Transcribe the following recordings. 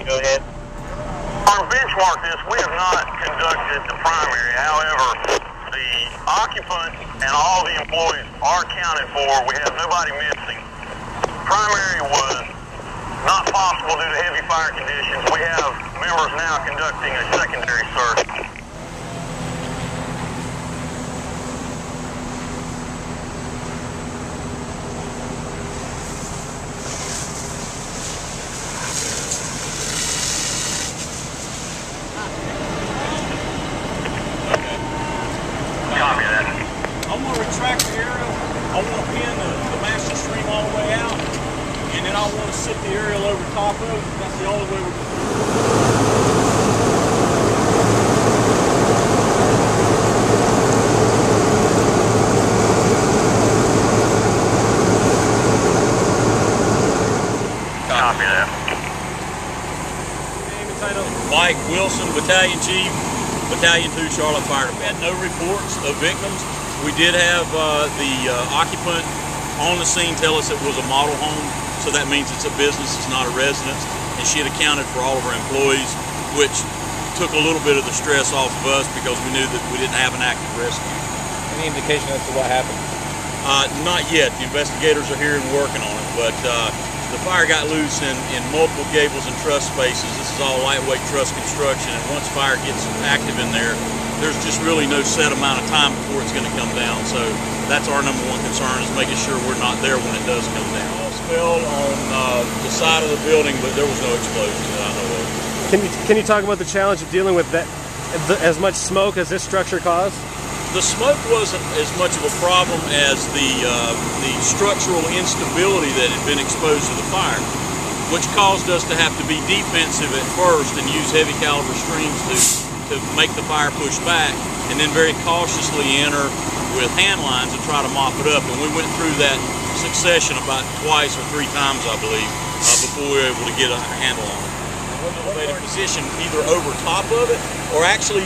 go ahead. To benchmark this, we have not conducted the primary. However, the occupant and all the employees are accounted for. We have nobody missing. Primary was not possible due to heavy fire conditions. We have members now conducting a secondary search. Copy that. I'm going to retract the aerial. I want to pin the master stream all the way out, and then I want to sit the aerial over top of it. That's the only way we're going to do it. Copy that. Mike Wilson, Battalion Chief, Battalion 2, Charlotte Firefighters. We had no reports of victims. We did have the occupant on the scene tell us it was a model home, so that means it's a business, it's not a residence, and she had accounted for all of her employees, which took a little bit of the stress off of us because we knew that we didn't have an active rescue. Any indication as to what happened? Not yet. The investigators are here and working on it, but the fire got loose in multiple gables and truss spaces. This is all lightweight truss construction, and once fire gets active in there, there's just really no set amount of time before it's going to come down. So that's our number one concern, is making sure we're not there when it does come down. All spilled on the side of the building, but there was no explosion that I know of. Can you talk about the challenge of dealing with that, as much smoke as this structure caused? The smoke wasn't as much of a problem as the structural instability that had been exposed to the fire, which caused us to have to be defensive at first and use heavy caliber streams to make the fire push back, and then very cautiously enter with hand lines and try to mop it up. And we went through that succession about twice or three times, I believe, before we were able to get a handle on it. Elevated position either over top of it, or actually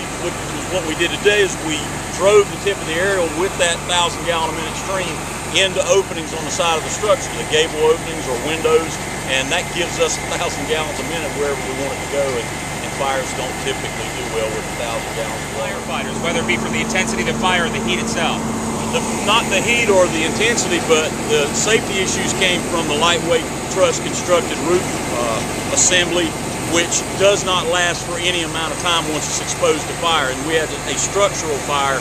what we did today is we drove the tip of the aerial with that 1,000-gallon-a-minute stream into openings on the side of the structure, the gable openings or windows, and that gives us 1,000 gallons a minute wherever we want it to go, and fires don't typically do well with 1,000 gallons. Firefighters, whether it be from the intensity of the fire or the heat itself? Not the heat or the intensity, but the safety issues came from the lightweight truss constructed roof assembly, which does not last for any amount of time once it's exposed to fire. And we had a structural fire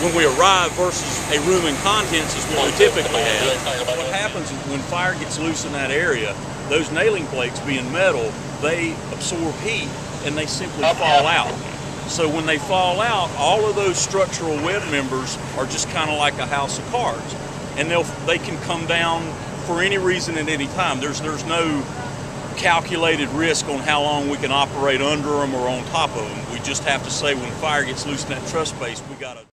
when we arrived versus a room and contents is what we typically have. What happens is when fire gets loose in that area, those nailing plates being metal, they absorb heat and they simply fall out. So when they fall out, all of those structural web members are just kind of like a house of cards, and they can come down for any reason at any time. There's no calculated risk on how long we can operate under them or on top of them. We just have to say when fire gets loose in that truss space, we got to